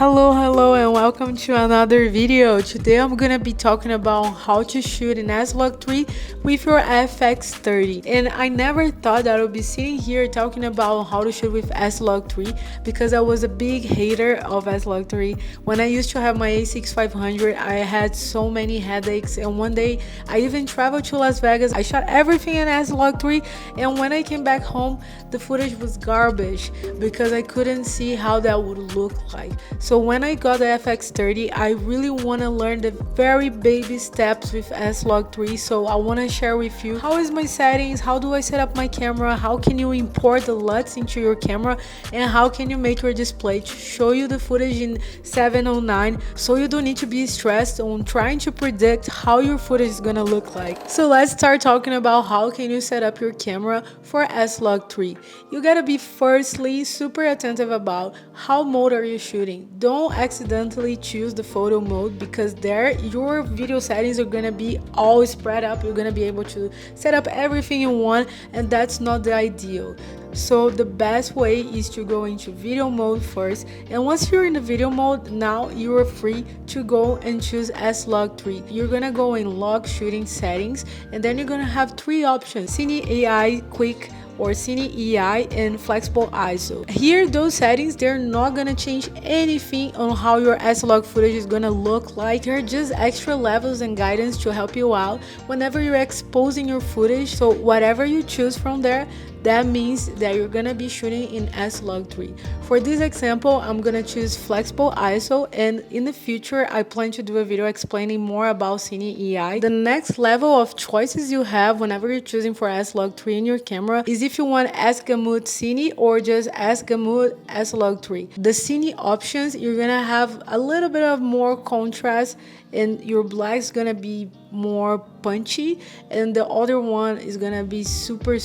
Hello and welcome to another video. Today I'm gonna be talking about how to shoot in S-Log3 with your FX30. And I never thought that I would be sitting here talking about how to shoot with S-Log3 because I was a big hater of S-Log3. When I used to have my A6500, I had so many headaches, and one day I even traveled to Las Vegas. I shot everything in S-Log3, and when I came back home, the footage was garbage because I couldn't see how that would look like. So when I got the FX30, I really want to learn the very baby steps with S-Log3. So I want to share with you how is my settings, how do I set up my camera, how can you import the LUTs into your camera, and how can you make your display to show you the footage in 709 so you don't need to be stressed on trying to predict how your footage is gonna look like. So let's start talking about how can you set up your camera for S-Log3. You gotta be firstly super attentive about how mode are you shooting. Don't accidentally choose the photo mode because there your video settings are gonna be all spread up. You're gonna be able to set up everything you want, and that's not the ideal. So the best way is to go into video mode first, and once you're in the video mode, now you are free to go and choose S-Log3. You're gonna go in log shooting settings, and then you're gonna have three options: Cine AI, Quick, or Cine EI, and Flexible ISO. Here, those settings, they're not gonna change anything on how your S-Log footage is gonna look like. They're just extra levels and guidance to help you out whenever you're exposing your footage. So whatever you choose from there, that means that you're gonna be shooting in S-Log3. For this example, I'm gonna choose Flexible ISO, and in the future, I plan to do a video explaining more about Cine EI. The next level of choices you have whenever you're choosing for S-Log3 in your camera is if you want S-Gamut Cine or just S-Gamut S-Log3. The Cine options, you're gonna have a little bit of more contrast, and your black is gonna be more punchy, and the other one is gonna be super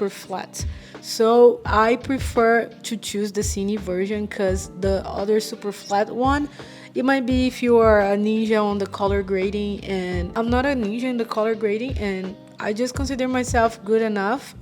flat. So I prefer to choose the Cine version because the other super flat one, it might be if you are a ninja on the color grading, and I'm not a ninja in the color grading, and I just consider myself good enough.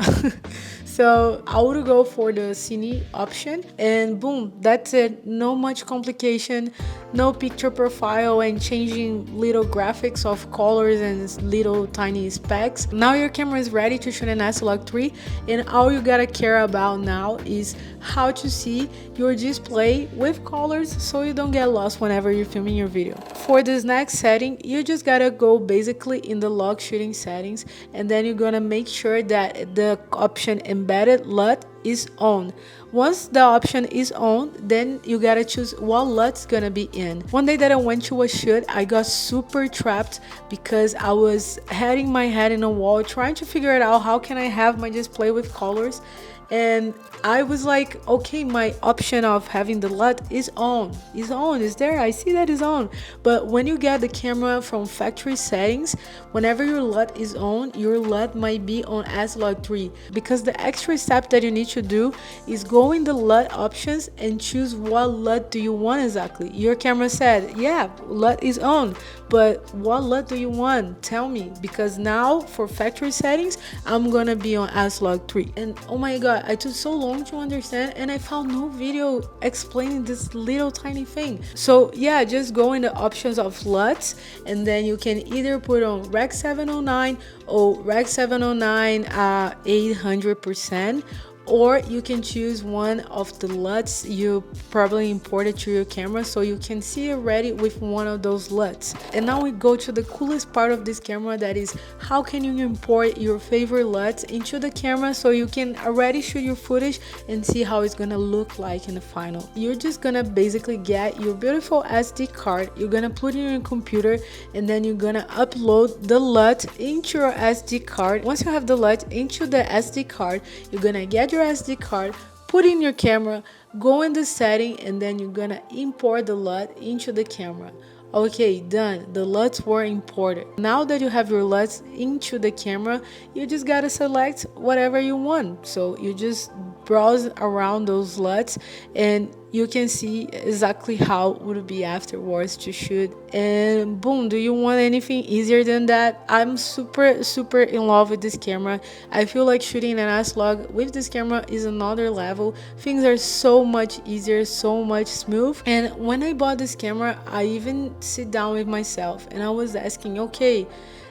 So I would go for the Cine option, and boom, that's it. No much complication, no picture profile and changing little graphics of colors and little tiny specs. Now your camera is ready to shoot an S-Log3, and all you gotta care about now is how to see your display with colors so you don't get lost whenever you're filming your video. For this next setting, you just gotta go basically in the log shooting settings, and then you're gonna make sure that the option embedded LUT is on. Once the option is on, then you gotta choose what LUT's gonna be in. One day that I went to a shoot, I got super trapped because I was hitting my head in a wall trying to figure it out how can I have my display with colors. And I was like, okay, my option of having the LUT is on, is there, I see that is on. But when you get the camera from factory settings, whenever your LUT is on, your LUT might be on S-Log3, because the extra step that you need to do is go in the LUT options and choose what LUT do you want exactly. Your camera said, yeah, LUT is on, but what LUT do you want? Tell me, because now for factory settings, I'm gonna be on S-Log3. And oh my god, I took so long to understand, and I found no video explaining this little tiny thing. So yeah, just go in the options of LUTs, and then you can either put on Rec 709 or Rec 709 800%, or you can choose one of the LUTs you probably imported to your camera so you can see already with one of those LUTs. And now we go to the coolest part of this camera, that is how can you import your favorite LUTs into the camera so you can already shoot your footage and see how it's gonna look like in the final. You're just gonna basically get your beautiful SD card, you're gonna put it in your computer, and then you're gonna upload the LUT into your SD card. Once you have the LUT into the SD card, you're gonna get your SD card, put in your camera, go in the setting, and then you're gonna import the LUT into the camera. Okay, done. The LUTs were imported. Now that you have your LUTs into the camera, you just gotta select whatever you want. So you just browse around those LUTs and you can see exactly how it would be afterwards to shoot. And boom, do you want anything easier than that? I'm super in love with this camera. I feel like shooting an S-Log with this camera is another level. Things are so much easier, so much smooth. And when I bought this camera, I even sit down with myself and I was asking, okay,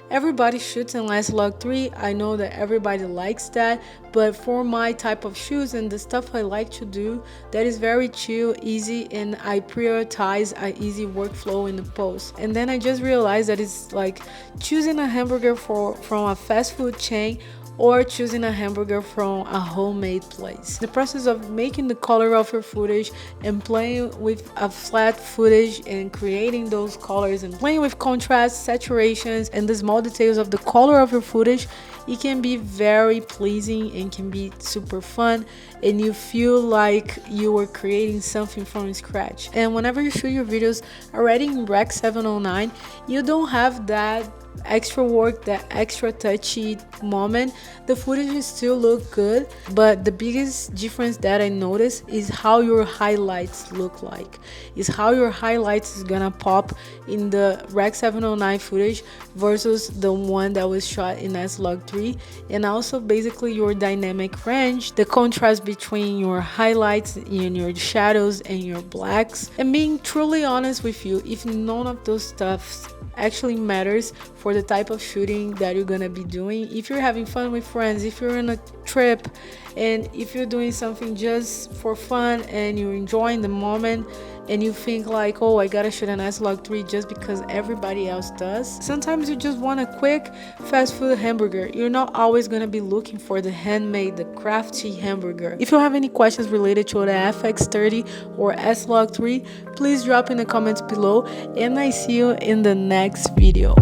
everybody shoots in S-Log 3. I know that everybody likes that, but for my type of shoots and the stuff I like to do, that is very chill, easy, and I prioritize an easy workflow in the post. And then I just realized that it's like choosing a hamburger from a fast food chain or choosing a hamburger from a homemade place. The process of making the color of your footage and playing with a flat footage and creating those colors and playing with contrast, saturations, and the small details of the color of your footage, it can be very pleasing and can be super fun, and you feel like you were creating something from scratch. And whenever you shoot your videos already in Rec 709, you don't have that extra work, that extra touchy moment. The footage still look good, but the biggest difference that I noticed is how your highlights look like, is how your highlights is gonna pop in the Rec 709 footage versus the one that was shot in S-Log 3. And also basically your dynamic range, the contrast between your highlights and your shadows and your blacks. And being truly honest with you, if none of those stuff actually matters for the type of shooting that you're gonna be doing, if you're having fun with friends, if you're on a trip, and if you're doing something just for fun and you're enjoying the moment and you think like, oh, I gotta shoot an S-Log 3 just because everybody else does, sometimes you just want a quick fast food hamburger. You're not always gonna be looking for the handmade, the crafty hamburger. If you have any questions related to the FX30 or S-Log 3, please drop in the comments below, and I see you in the next video.